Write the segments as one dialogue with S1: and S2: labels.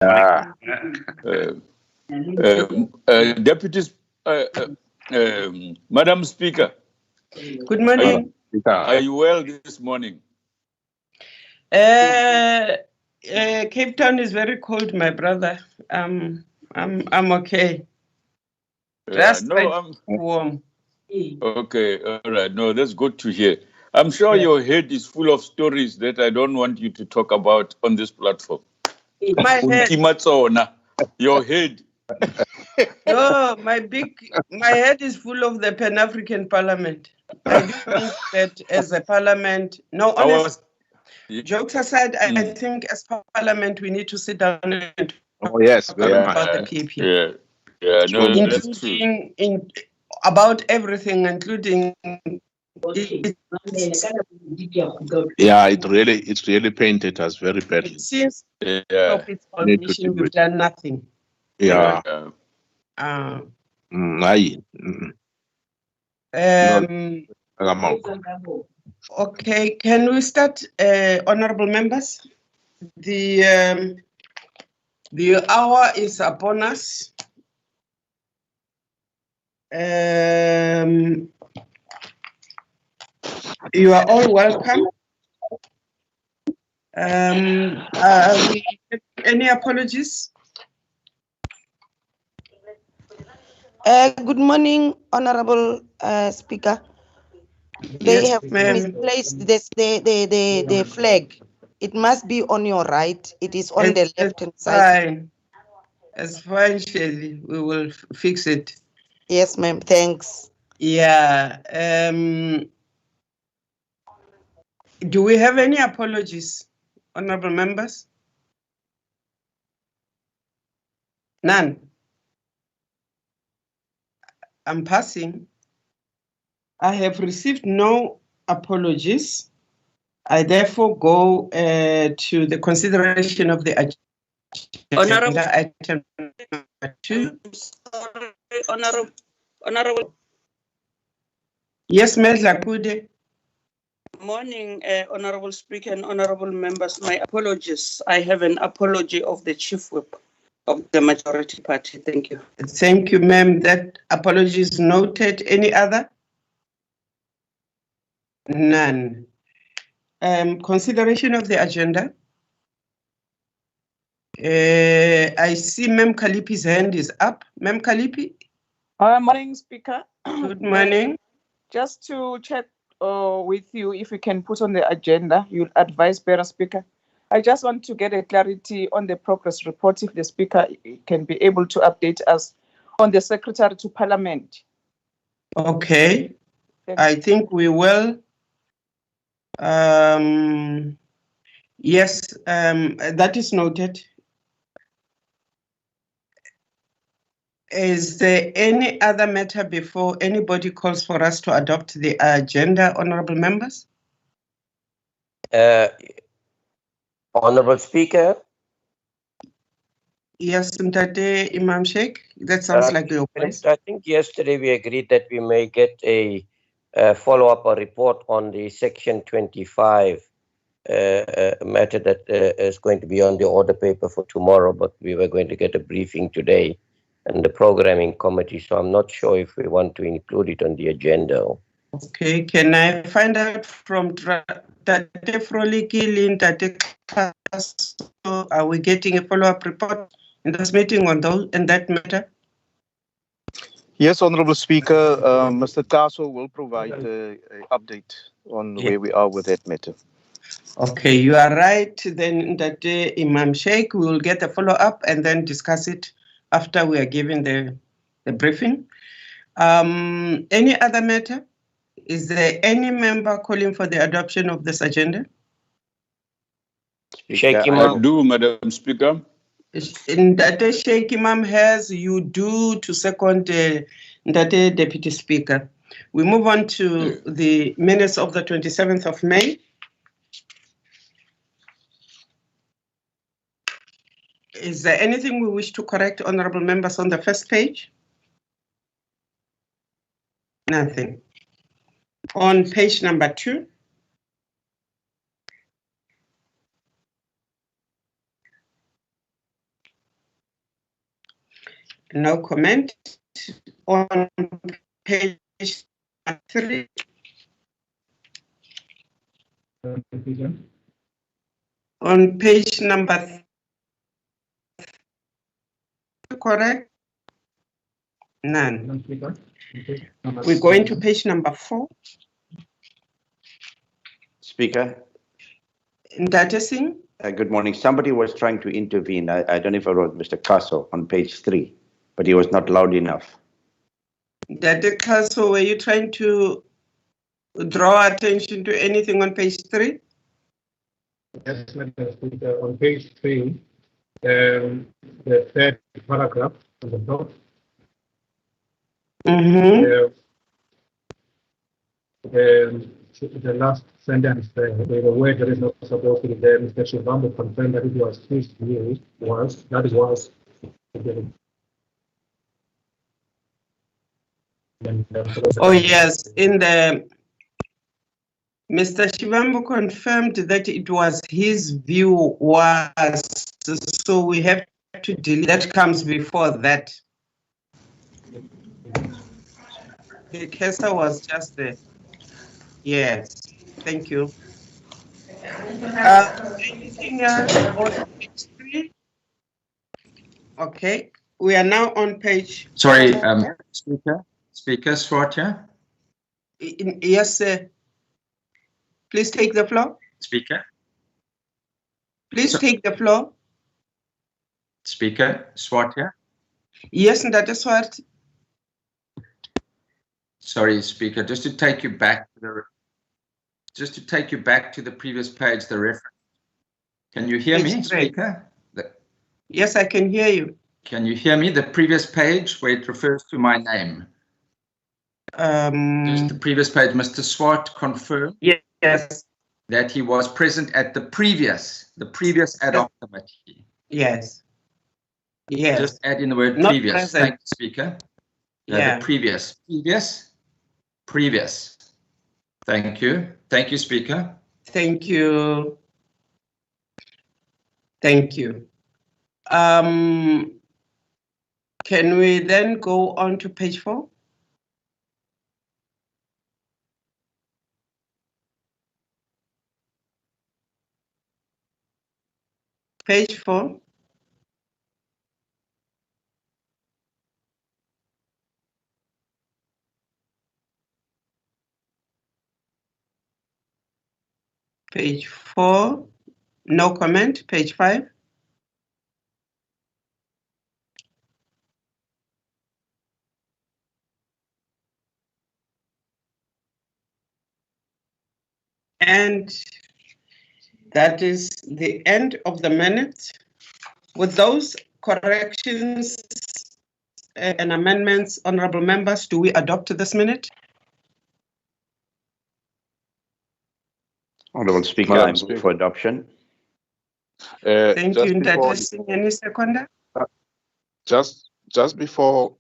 S1: Ah,
S2: Deputy, Madam Speaker.
S3: Good morning.
S2: Are you well this morning?
S3: Cape Town is very cold, my brother. I'm okay. Just warm.
S2: Okay, all right. No, that's good to hear. I'm sure your head is full of stories that I don't want you to talk about on this platform.
S3: My head.
S2: Your head.
S3: No, my head is full of the Pan-African Parliament. I do think that as a parliament, jokes aside, I think as parliament we need to sit down and talk about the PP. Including about everything, including
S1: it's really painted us very badly.
S3: Since of its foundation, we've done nothing.
S1: Yeah.
S3: Okay, can we start, honorable members? The hour is upon us. You are all welcome. We any apologies?
S4: Good morning, Honorable Speaker. They have misplaced the flag. It must be on your right. It is on the left-hand side.
S3: It's fine, Shelley. We will fix it.
S4: Yes, ma'am. Thanks.
S3: Yeah. Do we have any apologies, honorable members? None. I'm passing. I have received no apologies. I therefore go to the consideration of the agenda. Item number 2.
S5: Honorable.
S3: Yes, Medla Kude.
S5: Morning, Honorable Speaker and Honorable members. My apologies. I have an apology of the Chief Whip of the Majority Party. Thank you.
S3: Thank you, ma'am. That apology is noted. Any other? None. Consideration of the agenda. I see Ma'am Kalipi's hand is up. Ma'am Kalipi?
S6: Morning, Speaker.
S3: Good morning.
S6: Just to check with you, if you can put on the agenda, you'll advise better, Speaker. I just want to get a clarity on the progress report, if the Speaker can be able to update us on the Secretary to Parliament.
S3: Okay. I think we will. Yes, that is noted. Is there any other matter before anybody calls for us to adopt the agenda, honorable members?
S7: Honorable Speaker.
S3: Yes, Mtate Imam Sheikh, that sounds like your voice.
S7: I think yesterday we agreed that we may get a follow-up or report on the Section 25 matter that is going to be on the order paper for tomorrow, but we were going to get a briefing today and the programming committee, so I'm not sure if we want to include it on the agenda.
S3: Okay, can I find out from Tate Froliki, Tate, are we getting a follow-up report in this meeting on that matter?
S8: Yes, Honorable Speaker, Mr. Tasso will provide an update on where we are with that matter.
S3: Okay, you are right. Then that day, Imam Sheikh, we will get a follow-up and then discuss it after we are given the briefing. Any other matter? Is there any member calling for the adoption of this agenda?
S7: Sheikh
S2: Imam. I do, Madam Speaker.
S3: In that Sheikh Imam has, you do to second that Deputy Speaker. We move on to the minutes of the 27th of May. Is there anything we wish to correct, honorable members, on the first page? Nothing. On page number 2. No comment. On page 3. On page number 3, correct? None. We're going to page number 4.
S9: Speaker.
S3: Ndate Singh.
S9: Good morning. Somebody was trying to intervene. I don't know if it was Mr. Kaso on page 3, but he was not loud enough.
S3: Ndate Kaso, were you trying to draw attention to anything on page 3?
S10: Yes, Madam Speaker. On page 3, the third paragraph on the top. The last sentence there, the word that is not supposed to be there, Mr. Shivambu confirmed that it was his view, was.
S3: Oh yes, in the Mr. Shivambu confirmed that it was his view was, so we have to delete that comes before that. The cursor was just there. Yes, thank you. Anything else on page 3? Okay, we are now on page.
S11: Sorry, Speaker Swartya.
S3: Yes, sir. Please take the floor.
S11: Speaker.
S3: Please take the floor.
S11: Speaker Swartya.
S3: Yes, Ndate Swart.
S11: Sorry, Speaker. Just to take you back to the previous page, the reference. Can you hear me, Speaker?
S3: Yes, I can hear you.
S11: Can you hear me? The previous page where it refers to my name. Just the previous page, Mr. Swart confirmed.
S3: Yes.
S11: That he was present at the previous ad hoc committee.
S3: Yes. Yes.
S11: Just add in the word
S3: Not
S11: previous.
S3: present.
S11: Thank you, Speaker.
S3: Yeah.
S11: The previous. Thank you. Thank you, Speaker.
S3: Thank you. Thank you. Can we then go on to page 4? Page 4. Page 4, no comment. Page 5. And that is the end of the minute. With those corrections and amendments, honorable members, do we adopt this minute?
S9: Honorable Speaker, I move for adoption.
S3: Thank you. Any seconder?
S1: Just before,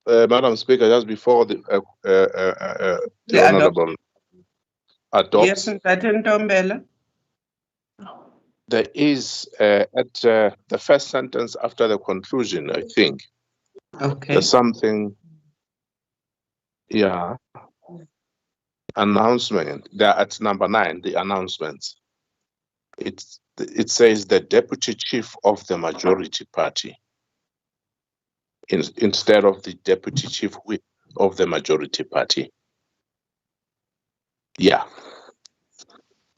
S1: Madam Speaker, just before the Honorable adopts.
S3: Yes, Ntombela.
S1: There is at the first sentence after the conclusion, I think.
S3: Okay.
S1: There's something. Yeah. Announcement. They're at number 9, the announcements. It says the deputy chief of the majority party instead of the deputy chief whip of the majority party. Yeah.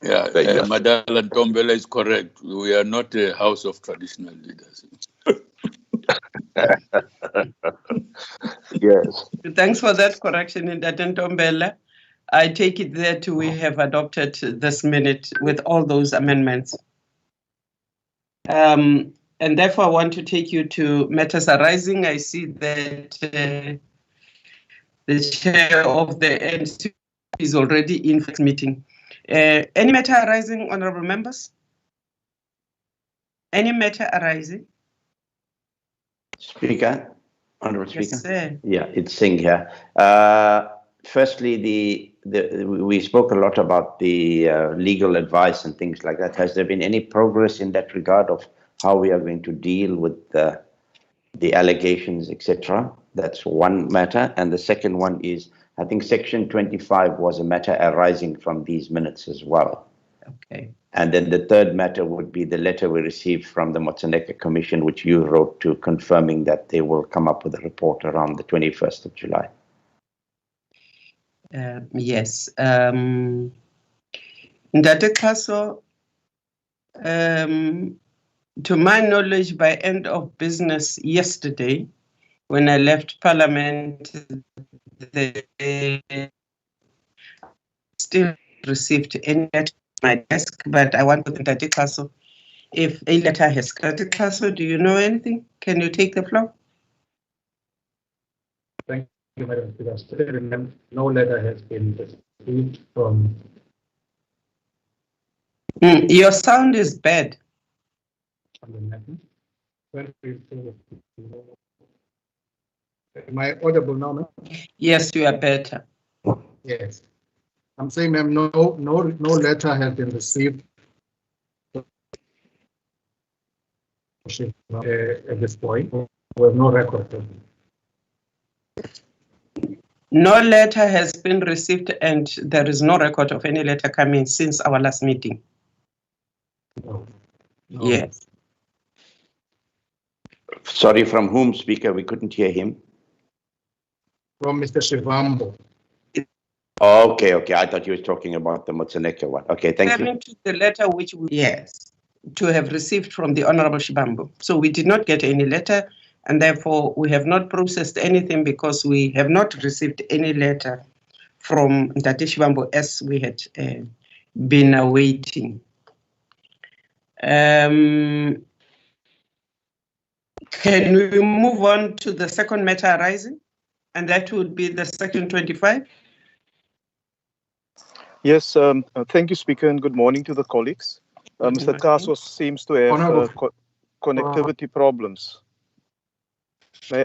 S2: Yeah, Madala Ntombela is correct. We are not a house of traditional leaders.
S1: Yes.
S3: Thanks for that correction, Ndate Ntombela. I take it that we have adopted this minute with all those amendments. And therefore, I want to take you to matters arising. I see that the chair of the NC is already in this meeting. Any matter arising, honorable members? Any matter arising?
S9: Speaker, Honorable Speaker.
S3: Yes, sir.
S9: Yeah, it's Singh here. Firstly, we spoke a lot about the legal advice and things like that. Has there been any progress in that regard of how we are going to deal with the allegations, etc. That's one matter. And the second one is, I think section 25 was a matter arising from these minutes as well.
S3: Okay.
S9: And then the third matter would be the letter we received from the Motseneke Commission, which you wrote to, confirming that they will come up with a report around the 21st of July.
S3: Yes. Ndate Kaso, to my knowledge, by end of business yesterday, when I left Parliament, they still received any letter on my desk, but I want to thank Ndate Kaso if a letter has come. Ndate Kaso, do you know anything? Can you take the floor?
S10: Thank you, Madam Speaker. No letter has been received from.
S3: Your sound is bad.
S10: Am I audible now, ma'am?
S3: Yes, you are better.
S10: Yes. I'm saying, ma'am, no letter has been received at this point. We have no record of it.
S3: No letter has been received, and there is no record of any letter coming since our last meeting.
S10: No.
S3: Yes.
S9: Sorry, from whom, Speaker? We couldn't hear him.
S10: From Mr. Shivambo.
S9: Oh, okay. I thought you were talking about the Motseneke one. Okay, thank you.
S3: To the letter which we, yes, to have received from the Honorable Shivambo. So we did not get any letter, and therefore we have not processed anything because we have not received any letter from Ndate Shivambo as we had been awaiting. Can we move on to the second matter arising? And that would be the section 25.
S8: Yes, thank you, Speaker, and good morning to the colleagues. Mr. Kaso seems to have connectivity problems.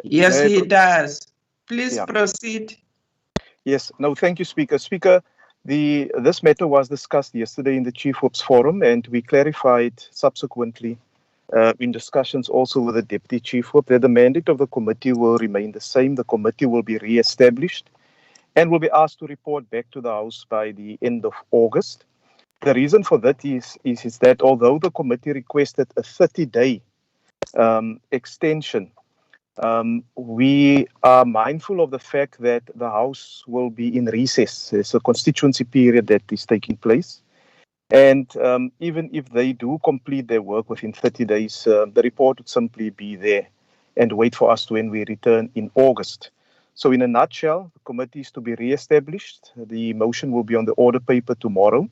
S3: Yes, he does. Please proceed.
S8: Yes, no, thank you, Speaker. Speaker, this matter was discussed yesterday in the Chief Whip's Forum, and we clarified subsequently in discussions also with the Deputy Chief Whip that the mandate of the committee will remain the same. The committee will be re-established and will be asked to report back to the House by the end of August. The reason for that is that although the committee requested a 30-day extension, we are mindful of the fact that the House will be in recess. There's a constituency period that is taking place. And even if they do complete their work within 30 days, the report would simply be there and wait for us when we return in August. So in a nutshell, the committee is to be re-established. The motion will be on the order paper tomorrow.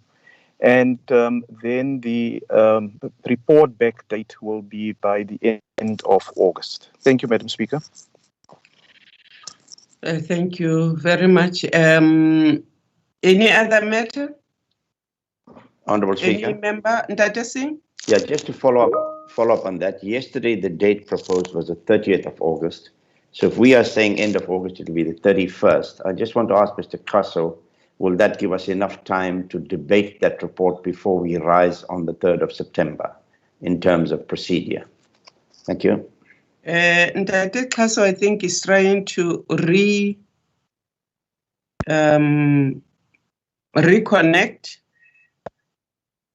S8: And then the report back date will be by the end of August. Thank you, Madam Speaker.
S3: Thank you very much. Any other matter?
S9: Honourable Speaker.
S3: Any member? Ndate Singh?
S9: Yeah, just to follow up on that. Yesterday, the date proposed was the 30th of August. So if we are saying end of August, it will be the 31st. I just want to ask Mr. Kaso, will that give us enough time to debate that report before we rise on the 3rd of September in terms of procedure? Thank you.
S3: Ndate Kaso, I think, is trying to reconnect.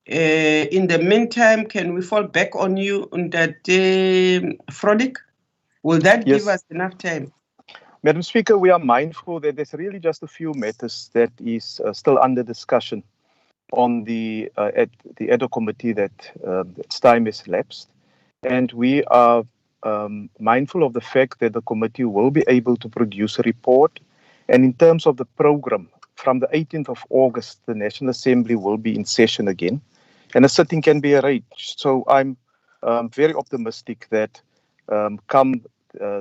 S3: In the meantime, can we fall back on you, Ndate Frolic? Will that give us enough time?
S8: Madam Speaker, we are mindful that there's really just a few matters that is still under discussion on the ad hoc committee that its time has lapsed. And we are mindful of the fact that the committee will be able to produce a report. And in terms of the program, from the 18th of August, the National Assembly will be in session again, and a sitting can be arranged. So I'm very optimistic that come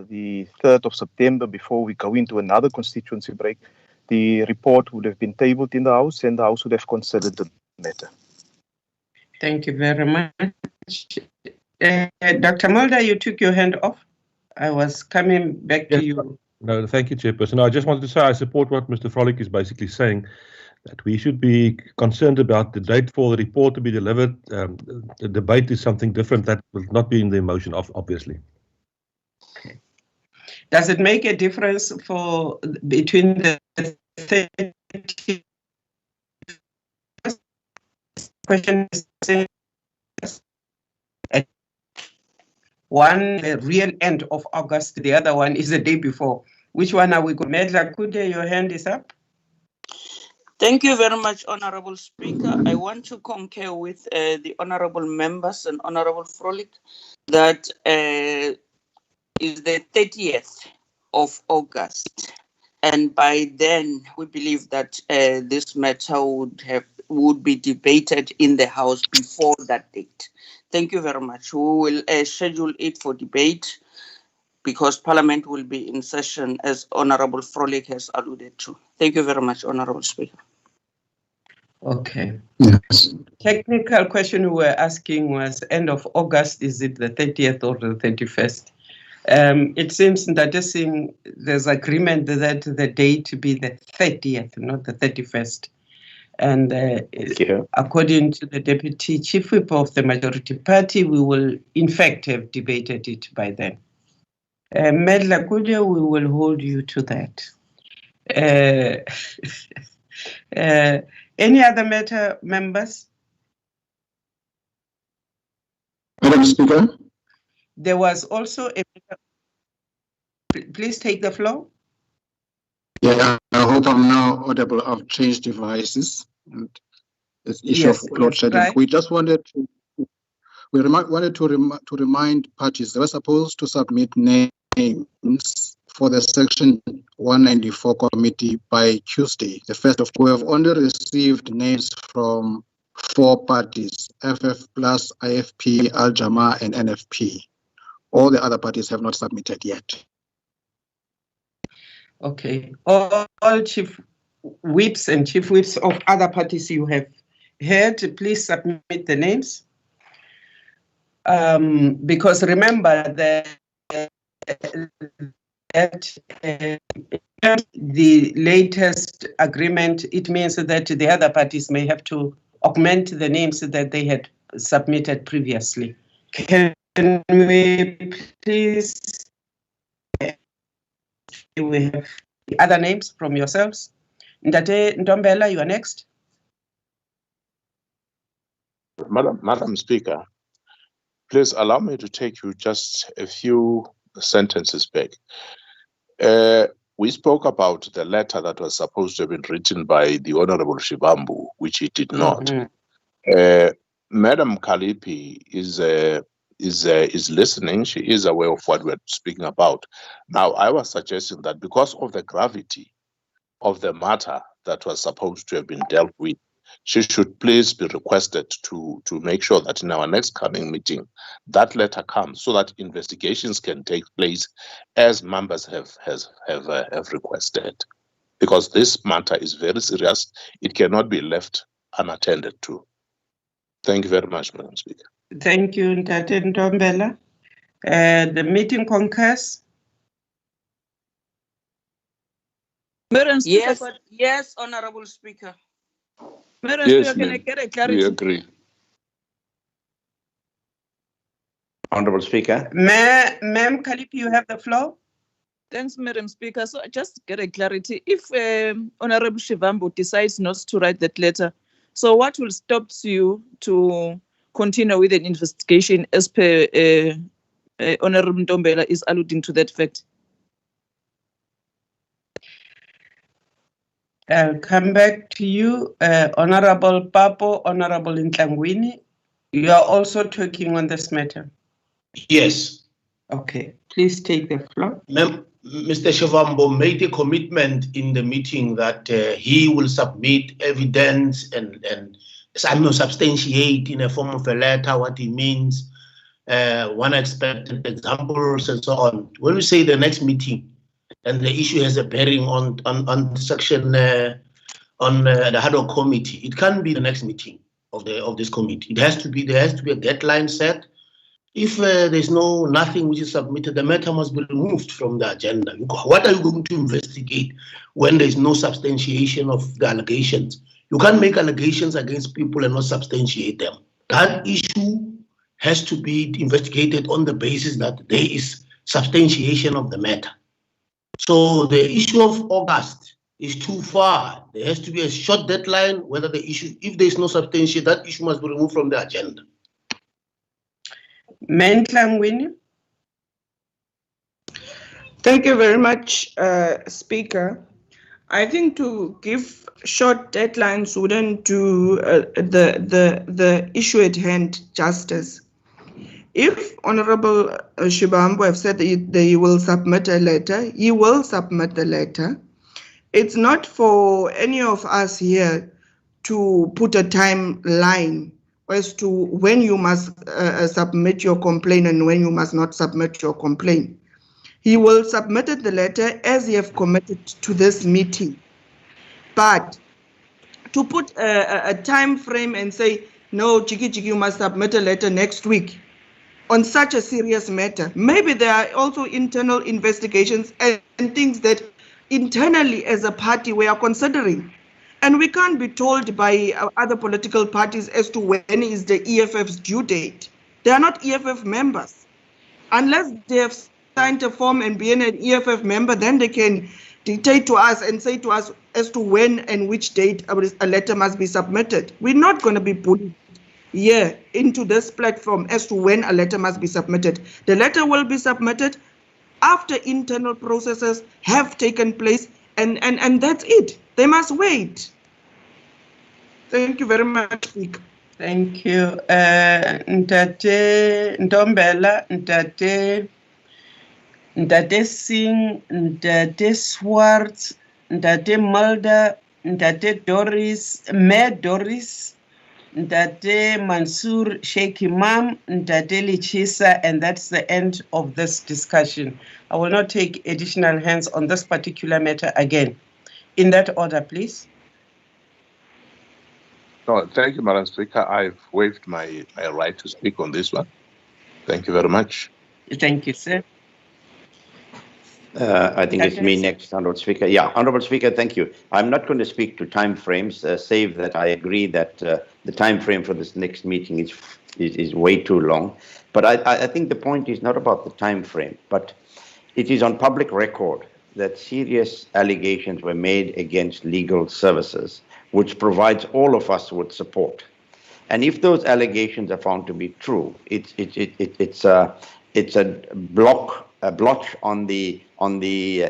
S8: the 3rd of September, before we go into another constituency break, the report would have been tabled in the House and the House would have considered the matter.
S3: Thank you very much. Dr. Mulder, you took your hand off. I was coming back to you.
S12: No, thank you, Chairperson. I just wanted to say I support what Mr. Frolic is basically saying, that we should be concerned about the date for the report to be delivered. The debate is something different that will not be in the motion, obviously.
S3: Okay. Does it make a difference for between the 30? Question is one the real end of August, the other one is the day before. Which one are we going? Medla Kude, your hand is up.
S5: Thank you very much, Honorable Speaker. I want to concur with the honorable members and Honorable Frolic that is the 30th of August. And by then, we believe that this matter would be debated in the House before that date. Thank you very much. We will schedule it for debate because Parliament will be in session, as Honorable Frolic has alluded to. Thank you very much, Honorable Speaker.
S3: Okay.
S10: Yes.
S3: Technical question we were asking was end of August, is it the 30th or the 31st? It seems that there's agreement that the date be the 30th, not the 31st. And according to the Deputy Chief Whip of the Majority Party, we will in fact have debated it by then. Medla Kudia, we will hold you to that. Any other matter, members?
S10: Madam Speaker?
S3: There was also a... Please take the floor.
S10: Yeah, I hope I'm now audible. I've changed devices. And this issue of load shedding. Right. We just wanted to... wanted to remind parties they were supposed to submit names for the Section 194 committee by Tuesday, the 1st of... We have only received names from 4 parties, FF Plus, IFP, Al-Jama, and NFP. All the other parties have not submitted yet.
S3: Okay. All chief whips and chief whips of other parties you have heard, please submit the names. Because remember that the latest agreement, it means that the other parties may have to augment the names that they had submitted previously. Can we please, we have the other names from yourselves? Ndate Ndombela, you are next.
S1: Madam Speaker, please allow me to take you just a few sentences back. We spoke about the letter that was supposed to have been written by the Honorable Shivambu, which he did not. Madam Kalipi is listening. She is aware of what we're speaking about. Now, I was suggesting that because of the gravity of the matter that was supposed to have been dealt with, she should please be requested to make sure that in our next coming meeting, that letter comes so that investigations can take place as members have requested. Because this matter is very serious, it cannot be left unattended to. Thank you very much, Madam Speaker.
S3: Thank you, Ntate Ntombela. The meeting concurs.
S6: Madam Speaker,
S5: yes, Honorable Speaker.
S6: Madam Speaker, can I get a clarity?
S2: We agree.
S9: Honorable Speaker.
S3: Ma'am Kalipi, you have the floor.
S6: Thanks, Madam Speaker. So just get a clarity. If Honorable Shivambu decides not to write that letter, so what will stop you to continue with an investigation as per Honorable Ntombela is alluding to that fact?
S3: I'll come back to you, Honorable Papo, Honorable Ntlangwini. You are also talking on this matter.
S13: Yes.
S3: Okay, please take the floor.
S13: Mr. Shivambu made a commitment in the meeting that he will submit evidence and substantiate in a form of a letter what he means, one expected examples and so on. When we say the next meeting, and the issue has a bearing on section on the ad hoc committee, it can't be the next meeting of this committee. There has to be a deadline set. If there's nothing which is submitted, the matter must be removed from the agenda. What are you going to investigate when there's no substantiation of the allegations? You can't make allegations against people and not substantiate them. That issue has to be investigated on the basis that there is substantiation of the matter. So the issue of August is too far. There has to be a short deadline. Whether the issue, if there is no substantiation, that issue must be removed from the agenda.
S3: Mentlangwini.
S6: Thank you very much, Speaker. I think to give short deadlines wouldn't do the issue at hand justice. If Honorable Shivambu have said that he will submit a letter, he will submit the letter. It's not for any of us here to put a timeline as to when you must submit your complaint and when you must not submit your complaint. He will submit the letter as he have committed to this meeting. But to put a time frame and say, no, Chiki, you must submit a letter next week on such a serious matter. Maybe there are also internal investigations and things that internally as a party we are considering. And we can't be told by other political parties as to when is the EFF's due date. They are not EFF members. Unless they have signed a form and been an EFF member, then they can dictate to us and say to us as to when and which date a letter must be submitted. We're not going to be bullied here into this platform as to when a letter must be submitted. The letter will be submitted after internal processes have taken place, and that's it. They must wait. Thank you very much, Speaker.
S3: Thank you. Ntate Ntombela, Ntate Singh, Ntate Swartz, Ntate Mulder, Ntate Doris, Mayor Doris, Ntate Mansour, Sheikh Imam, Ntate Lichisa, and that's the end of this discussion. I will not take additional hands on this particular matter again. In that order, please.
S1: No, thank you, Madam Speaker. I've waived my right to speak on this one. Thank you very much.
S3: Thank you, sir.
S9: I think it's me next, Honourable Speaker. Yeah, Honourable Speaker, thank you. I'm not going to speak to timeframes, save that I agree that the time frame for this next meeting is way too long. But I think the point is not about the time frame, but it is on public record that serious allegations were made against legal services, which provides all of us with support. And if those allegations are found to be true, it's a blotch on the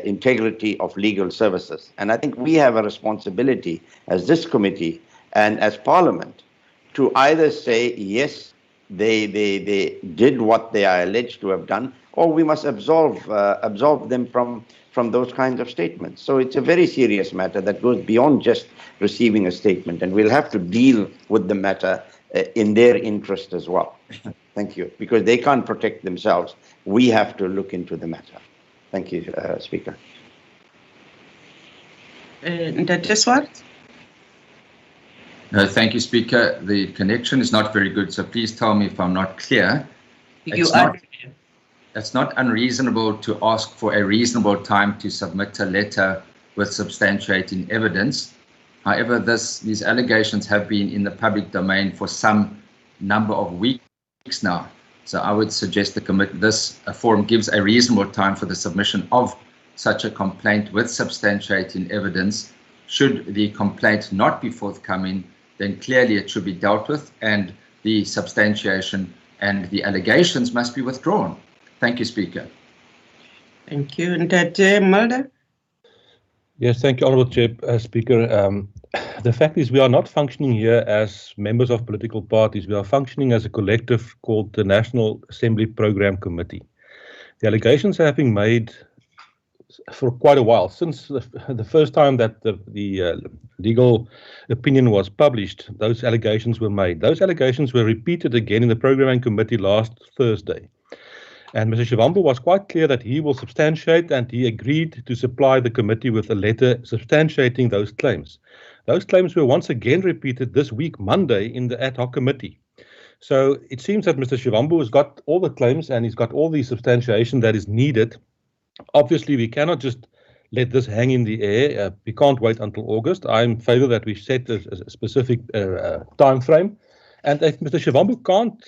S9: integrity of legal services. And I think we have a responsibility as this committee and as Parliament to either say, yes, they did what they are alleged to have done, or we must absolve them from those kinds of statements. So it's a very serious matter that goes beyond just receiving a statement, and we'll have to deal with the matter in their interest as well. Thank you. Because they can't protect themselves. We have to look into the matter. Thank you, Speaker.
S3: Ntate Swartz?
S11: Thank you, Speaker. The connection is not very good, so please tell me if I'm not clear. It's not unreasonable to ask for a reasonable time to submit a letter with substantiating evidence. However, these allegations have been in the public domain for some number of weeks now. So I would suggest this forum gives a reasonable time for the submission of such a complaint with substantiating evidence. Should the complaint not be forthcoming, then clearly it should be dealt with and the substantiation and the allegations must be withdrawn. Thank you, Speaker.
S3: Thank you. Ntate Mulder?
S12: Yes, thank you, Honourable Speaker. The fact is we are not functioning here as members of political parties. We are functioning as a collective called the National Assembly Programme Committee. The allegations have been made for quite a while, since the first time that the legal opinion was published. Those allegations were made. Those allegations were repeated again in the Programming Committee last Thursday. And Mr. Shivambu was quite clear that he will substantiate, and he agreed to supply the committee with a letter substantiating those claims. Those claims were once again repeated this week, Monday, in the ad hoc committee. So it seems that Mr. Shivambu has got all the claims and he's got all the substantiation that is needed. Obviously, we cannot just let this hang in the air. We can't wait until August. I'm in favor that we set a specific time frame. And if Mr. Shivambu can't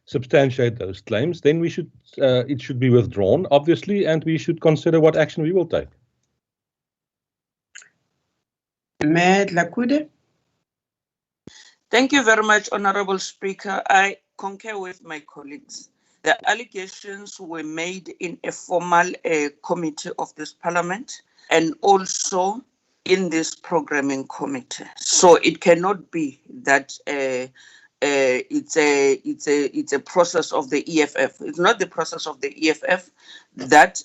S12: substantiate those claims, then it should be withdrawn, obviously, and we should consider what action we will take.
S3: Mayor Dlakude.
S5: Thank you very much, Honorable Speaker. I concur with my colleagues. The allegations were made in a formal committee of this Parliament and also in this programming committee. So it cannot be that it's a process of the EFF. It's not the process of the EFF. That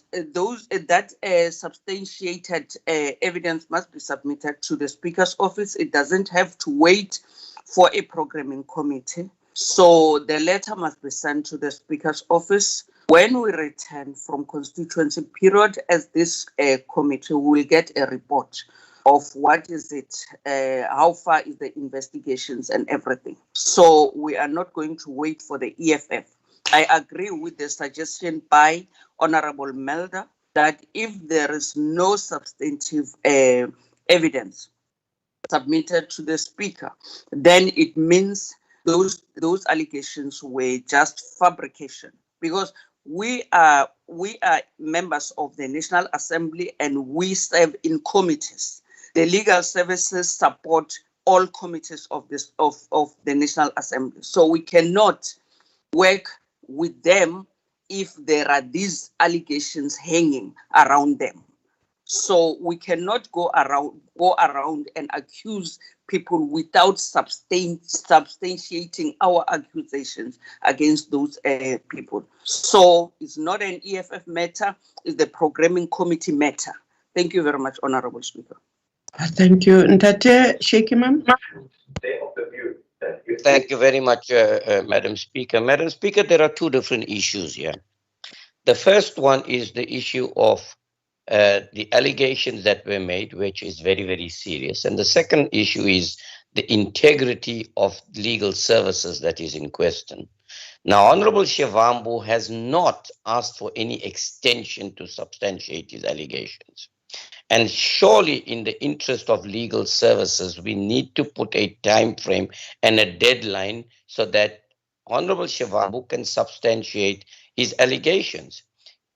S5: substantiated evidence must be submitted to the Speaker's office. It doesn't have to wait for a programming committee. So the letter must be sent to the Speaker's office. When we return from constituency period, as this committee, we will get a report of what is it, how far is the investigations and everything. So we are not going to wait for the EFF. I agree with the suggestion by Honorable Melda that if there is no substantive evidence submitted to the Speaker, then it means those allegations were just fabrication, because we are members of the National Assembly and we serve in committees. The legal services support all committees of the National Assembly. So we cannot work with them if there are these allegations hanging around them. So we cannot go around and accuse people without substantiating our accusations against those people. So it's not an EFF matter, it's the programming committee matter. Thank you very much, Honorable Speaker.
S3: Thank you. Ntate Sheikh Imam.
S7: Thank you very much, Madam Speaker. Madam Speaker, there are two different issues here. The first one is the issue of the allegations that were made, which is very, very serious. And the second issue is the integrity of legal services that is in question. Now, Honorable Shivambu has not asked for any extension to substantiate his allegations. And surely in the interest of legal services, we need to put a time frame and a deadline so that Honorable Shivambu can substantiate his allegations.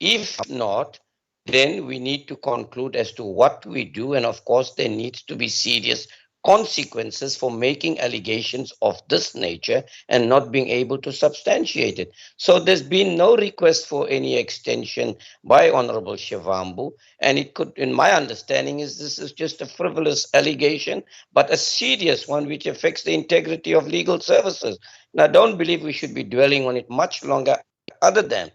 S7: If not, then we need to conclude as to what we do. And of course, there needs to be serious consequences for making allegations of this nature and not being able to substantiate it. So there's been no request for any extension by Honorable Shivambu. And it could, in my understanding, is this is just a frivolous allegation, but a serious one which affects the integrity of legal services. Now, I don't believe we should be dwelling on it much longer, other than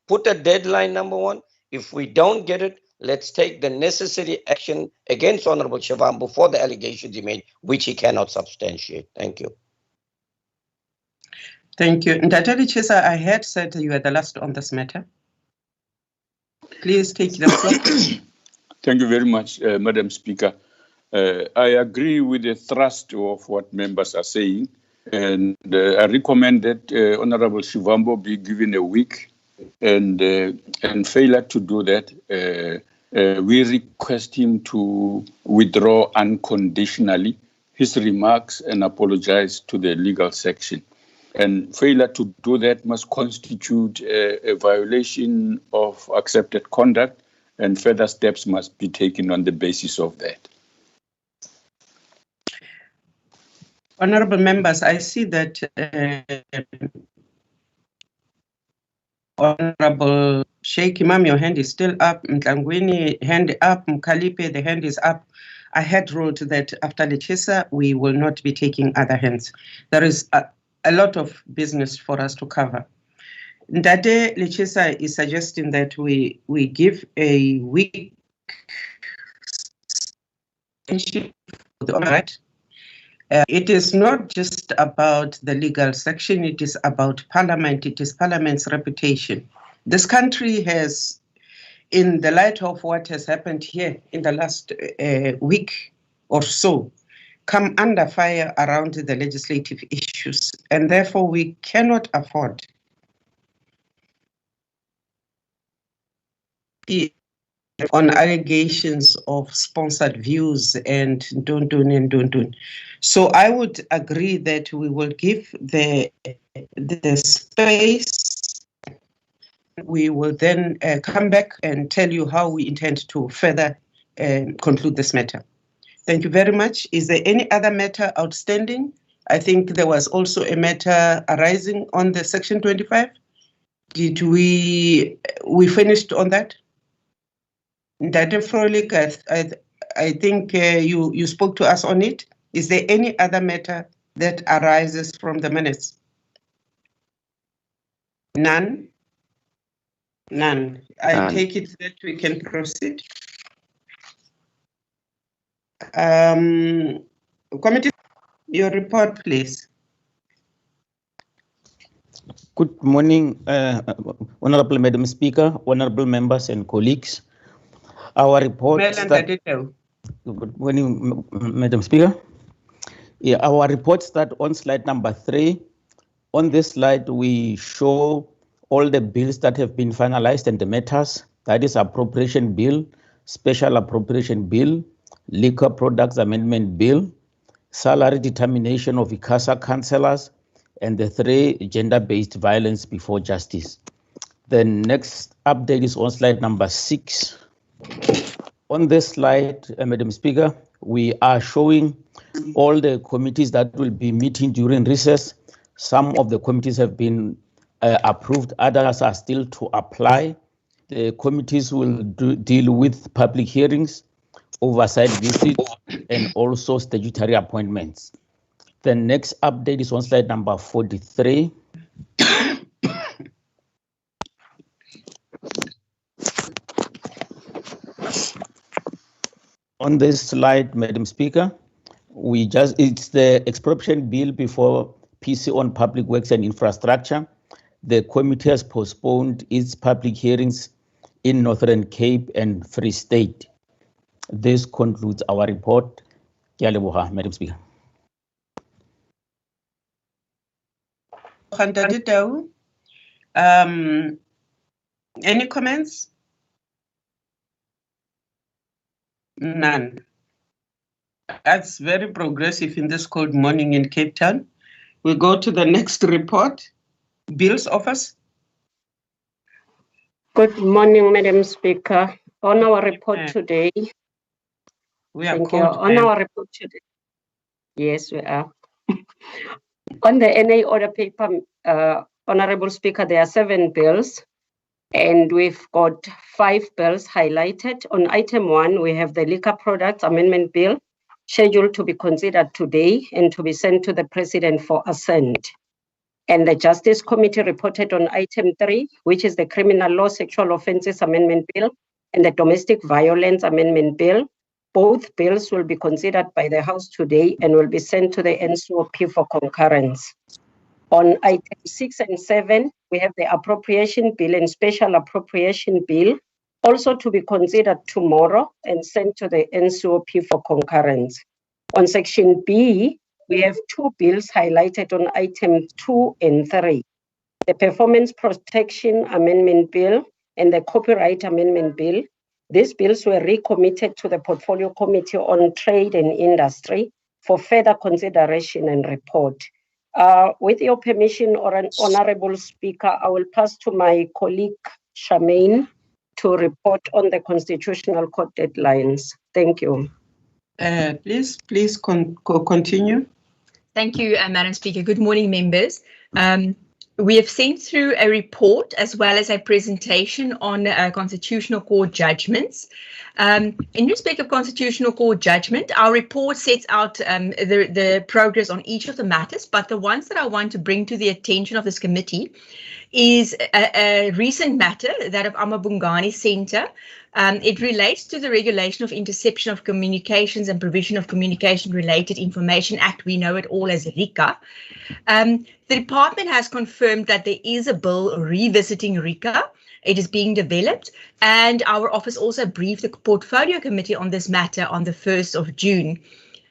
S7: put a deadline, number one. If we don't get it, let's take the necessary action against Honorable Shivambu for the allegations he made, which he cannot substantiate. Thank you.
S3: Thank you. Ntatali Chisa, I had said you were the last on this matter. Please take the floor.
S2: Thank you very much, Madam Speaker. I agree with the thrust of what members are saying, and I recommend that Honorable Shivambu be given a week. And failure to do that, we request him to withdraw unconditionally his remarks and apologize to the legal section. And failure to do that must constitute a violation of accepted conduct, and further steps must be taken on the basis of that.
S3: Honorable members, I see that Honorable Sheikh Imam, your hand is still up. Mtlangwini, hand up. Mkalipe, the hand is up. I had ruled that after Lechisa, we will not be taking other hands. There is a lot of business for us to cover. Ndade Lechisa is suggesting that we give a week for the right. It is not just about the legal section, it is about Parliament, it is Parliament's reputation. This country has, in the light of what has happened here in the last week or so, come under fire around the legislative issues, and therefore we cannot afford on allegations of sponsored views and don't. So I would agree that we will give the space. We will then come back and tell you how we intend to further conclude this matter. Thank you very much. Is there any other matter outstanding? I think there was also a matter arising on the Section 25. Did we finished on that? Dr. Frolik, I think you spoke to us on it. Is there any other matter that arises from the minutes? None? None. I take it that we can proceed. Committee, your report, please.
S14: Good morning, Honorable Madam Speaker, honorable members and colleagues. Our report. Good morning, Madam Speaker. Yeah, our report starts on slide number 3. On this slide, we show all the bills that have been finalized and the matters. That is Appropriation Bill, Special Appropriation Bill, Liquor Products Amendment Bill, Salary Determination of ICASA Councillors, and the 3 Gender-Based Violence Before Justice. The next update is on slide number 6. On this slide, Madam Speaker, we are showing all the committees that will be meeting during recess. Some of the committees have been approved, others are still to apply. The committees will deal with public hearings, oversight visits, and also statutory appointments. The next update is on slide number 43. On this slide, Madam Speaker, it's the expropriation bill before PC on Public Works and Infrastructure. The committee has postponed its public hearings in Northern Cape and Free State. This concludes our report. Madam Speaker.
S3: Any comments? None. That's very progressive in this cold morning in Cape Town. We go to the next report. Bills Office.
S15: Good morning, Madam Speaker. On our report today, On our report today, yes, we are. On the NA order paper, Honorable Speaker, there are 7 bills, and we've got 5 bills highlighted. On item 1, we have the Liquor Products Amendment Bill, scheduled to be considered today and to be sent to the President for assent. And the Justice Committee reported on item 3, which is the Criminal Law Sexual Offences Amendment Bill and the Domestic Violence Amendment Bill. Both bills will be considered by the House today and will be sent to the NCOP for concurrence. On item 6 and 7, we have the Appropriation Bill and Special Appropriation Bill, also to be considered tomorrow and sent to the NCOP for concurrence. On section B, we have 2 bills highlighted on item 2 and 3. The Performance Protection Amendment Bill and the Copyright Amendment Bill. These bills were recommitted to the Portfolio Committee on Trade and Industry for further consideration and report. With your permission, Honorable Speaker, I will pass to my colleague, Charmaine, to report on the Constitutional Court deadlines. Thank you.
S3: Please continue.
S16: Thank you, Madam Speaker. Good morning, members. We have sent through a report as well as a presentation on Constitutional Court judgments. In respect of Constitutional Court judgment, our report sets out the progress on each of the matters, but the ones that I want to bring to the attention of this committee is a recent matter, that of Amabungani Centre. It relates to the Regulation of Interception of Communications and Provision of Communication-Related Information Act. We know it all as RICA. The department has confirmed that there is a bill revisiting RICA. It is being developed, and our office also briefed the Portfolio Committee on this matter on the 1st of June.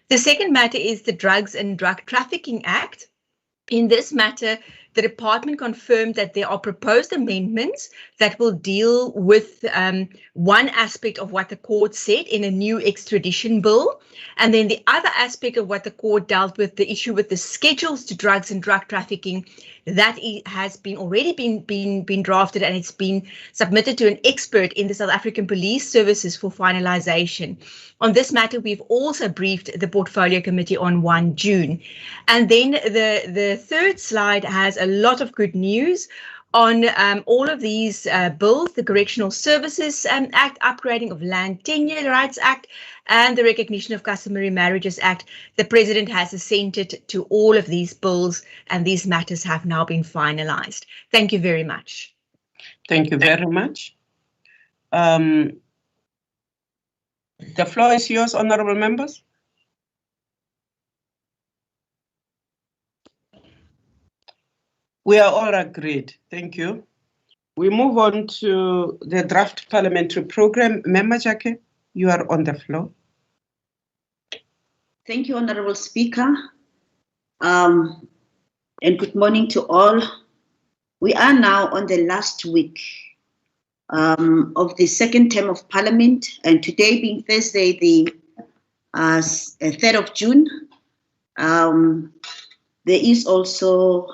S16: The second matter is the Drugs and Drug Trafficking Act. In this matter, the department confirmed that there are proposed amendments that will deal with one aspect of what the court said in a new extradition bill. And then the other aspect of what the court dealt with, the issue with the schedules to drugs and drug trafficking, that has already been drafted, and it's been submitted to an expert in the South African Police Services for finalization. On this matter, we've also briefed the Portfolio Committee on 1 June. And then the third slide has a lot of good news on all of these bills: the Correctional Services Act, Upgrading of Land Tenure Rights Act, and the Recognition of Customary Marriages Act. The President has assented to all of these bills, and these matters have now been finalized. Thank you very much.
S3: Thank you very much. The floor is yours, honorable members. We are all agreed. Thank you. We move on to the draft parliamentary program. Member Jackie, you are on the floor.
S17: Thank you, Honorable Speaker. And good morning to all. We are now on the last week of the second term of Parliament, and today being Thursday, the 3rd of June, there is also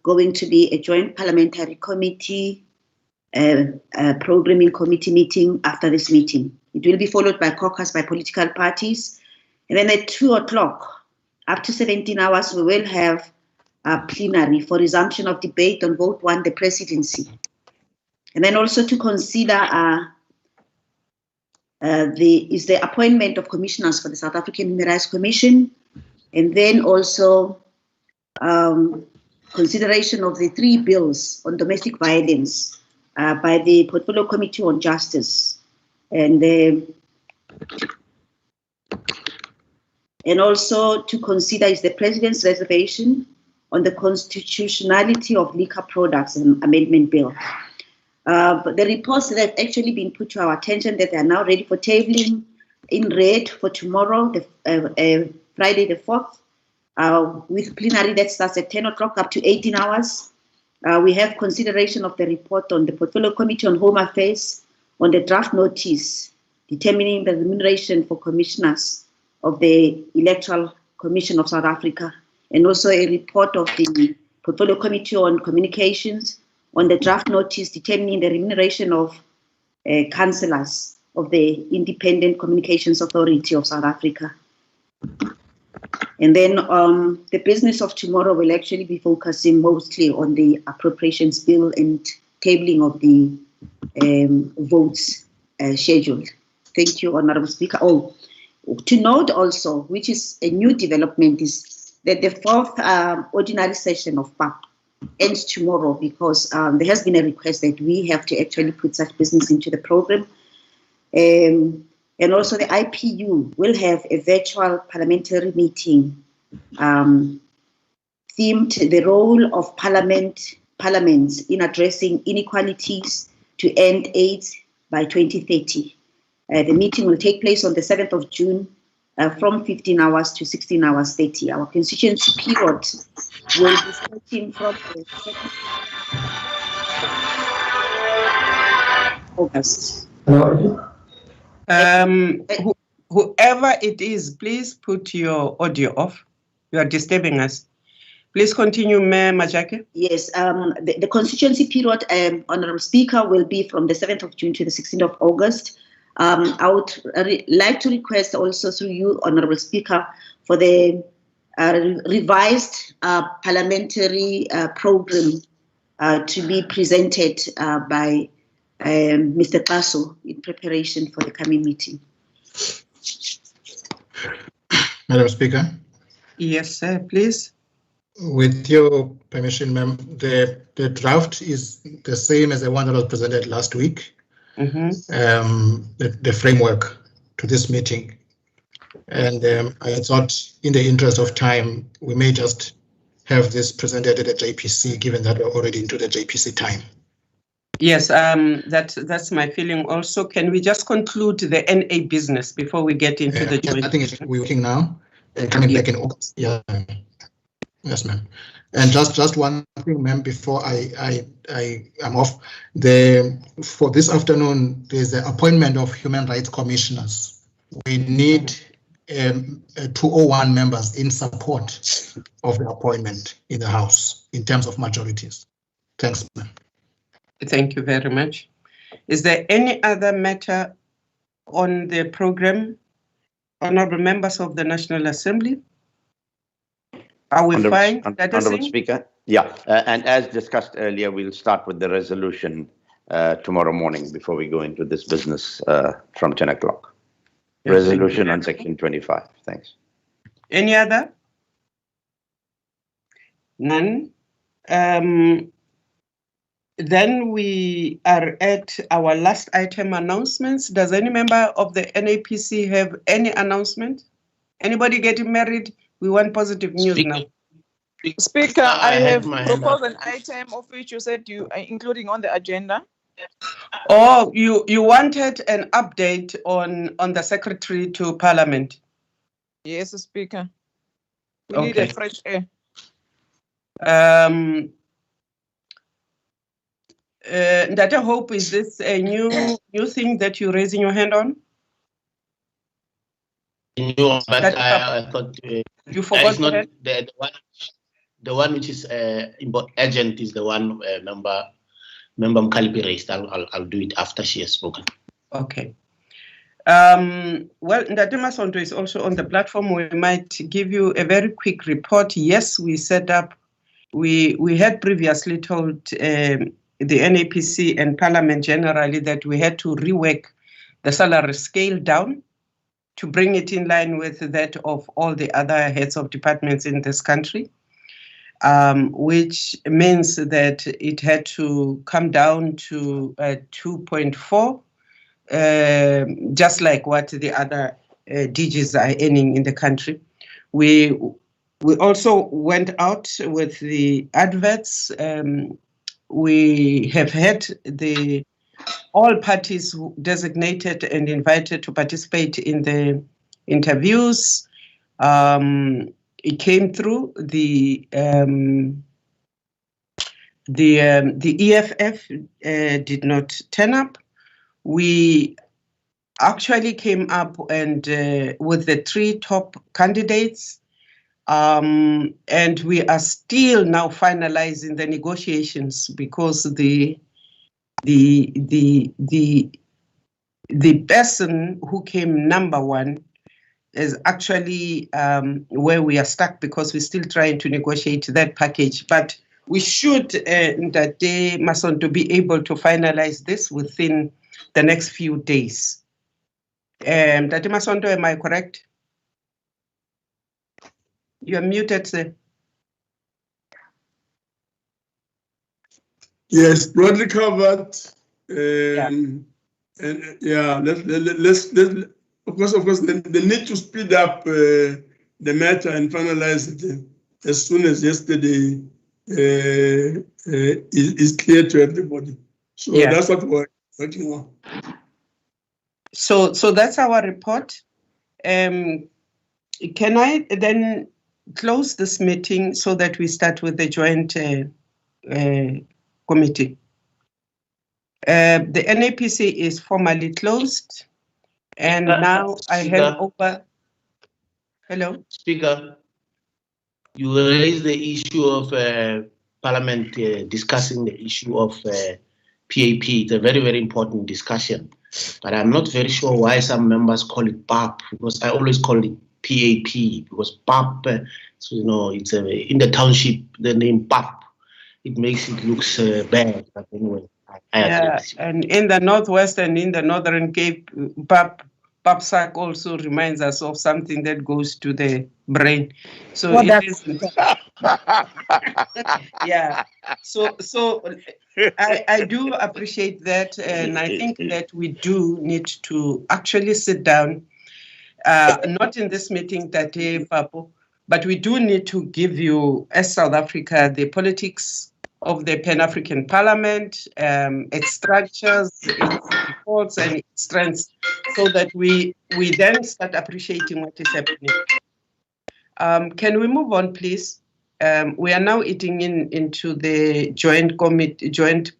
S17: going to be a joint parliamentary committee, programming committee meeting after this meeting. It will be followed by caucus by political parties. And then at 2 o'clock, up to 17 hours, we will have a plenary for resumption of debate on vote 1, the presidency. And then also to consider the appointment of commissioners for the South African Human Rights Commission, and then also consideration of the 3 bills on domestic violence by the Portfolio Committee on Justice, and also to consider is the President's reservation on the constitutionality of liquor products and amendment bill. But the reports that have actually been put to our attention that they are now ready for tabling in red for tomorrow, Friday the 4th, with plenary that starts at 10 o'clock up to 18 hours. We have consideration of the report on the Portfolio Committee on Home Affairs on the draft notice determining the remuneration for commissioners of the Electoral Commission of South Africa, and also a report of the Portfolio Committee on Communications on the draft notice determining the remuneration of councillors of the Independent Communications Authority of South Africa. And then the business of tomorrow will actually be focusing mostly on the appropriations bill and tabling of the votes scheduled. Thank you, Honorable Speaker. Oh, to note also, which is a new development, is that the 4th ordinary session of PAP ends tomorrow because there has been a request that we have to actually put such business into the program. And also the IPU will have a virtual parliamentary meeting themed the role of parliaments in addressing inequalities to end AIDS by 2030. The meeting will take place on the 7th of June from 15 hours to 16 hours 30. Our constituency period will be starting from the 2nd August.
S3: Whoever it is, please put your audio off. You are disturbing us. Please continue, Mayor Majake.
S17: Yes, the constituency period, Honorable Speaker, will be from the 7th of June to the 16th of August. I would like to request also through you, Honorable Speaker, for the revised parliamentary program to be presented by Mr. Paso in preparation for the coming meeting.
S10: Madam Speaker.
S3: Yes, sir, please.
S10: With your permission, ma'am, the draft is the same as the one that was presented last week. The framework to this meeting. And I thought in the interest of time, we may just have this presented at the JPC, given that we're already into the JPC time.
S3: Yes, that's my feeling also. Can we just conclude the NA business before we get into the joint?
S10: I think we're working now, coming back in August. Yeah. Yes, ma'am. And just one thing, ma'am, before I'm off. For this afternoon, there's the appointment of human rights commissioners. We need 201 members in support of the appointment in the House in terms of majorities. Thanks, ma'am.
S3: Thank you very much. Is there any other matter on the program, honorable members of the National Assembly? Are we fine?
S9: Honorable Speaker, yeah, and as discussed earlier, we'll start with the resolution tomorrow morning before we go into this business from 10 o'clock. Yes, resolution on section 25. Thanks.
S3: Any other? None. Then we are at our last item, announcements. Does any member of the NAPC have any announcement? Anybody getting married? We want positive news now.
S6: Speaker, I have proposed an item of which you said you are including on the agenda.
S3: Oh, you wanted an update on the Secretary to Parliament?
S6: Yes, Speaker. We need a fresh air.
S3: Ndata Hope, is this a new thing that you're raising your hand on?
S13: No, but I thought
S3: you forgot
S13: it's not the one which is urgent is the one member Mkalipi raised. I'll do it after she has spoken.
S3: Okay. Well, Ndate Masonto is also on the platform. We might give you a very quick report. Yes, we set up. We had previously told the NAPC and Parliament generally that we had to rework the salary scale down to bring it in line with that of all the other heads of departments in this country, which means that it had to come down to 2.4, just like what the other DGs are earning in the country. We also went out with the adverts. We have had all parties designated and invited to participate in the interviews. It came through. The EFF did not turn up. We actually came up and with the 3 top candidates, and we are still now finalizing the negotiations because the person who came number 1 is actually where we are stuck because we're still trying to negotiate that package. But we should, that day, Masonto, be able to finalize this within the next few days. That Masonto, am I correct? You're muted, sir.
S18: Yes, broadly covered. And yeah, let's of course, the need to speed up the matter and finalize it as soon as yesterday is clear to everybody. So that's what we're working on.
S3: So that's our report. Can I then close this meeting so that we start with the joint committee? The NAPC is formally closed, and now I hand over. Hello,
S13: Speaker. You raised the issue of Parliament discussing the issue of PAP. It's a very, very important discussion, but I'm not very sure why some members call it PAP, because I always call it PAP, because PAP, it's in the township, the name PAP, it makes it look bad, but anyway.
S3: And in the Northwest and in the Northern Cape, PAPSAC also reminds us of something that goes to the brain. So well, it isn't. Yeah. So I do appreciate that, and I think that we do need to actually sit down, not in this meeting that day, Papo, but we do need to give you, as South Africa, the politics of the Pan-African Parliament, its structures, its defaults, and its strengths, so that we then start appreciating what is happening. Can we move on, please? We are now eating into the joint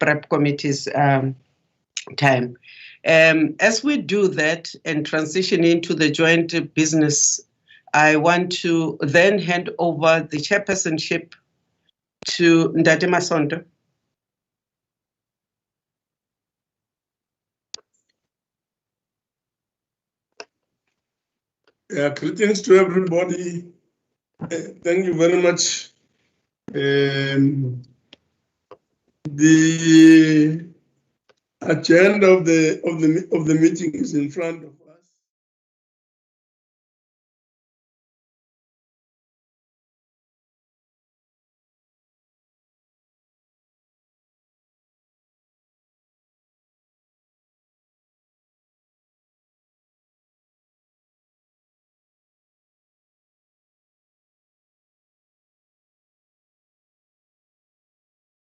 S3: prep committee's time. As we do that and transition into the joint business, I want to then hand over the chairpersonship to Ndate Masonto.
S18: Yeah, greetings to everybody. Thank you very much. The agenda of the meeting is in front of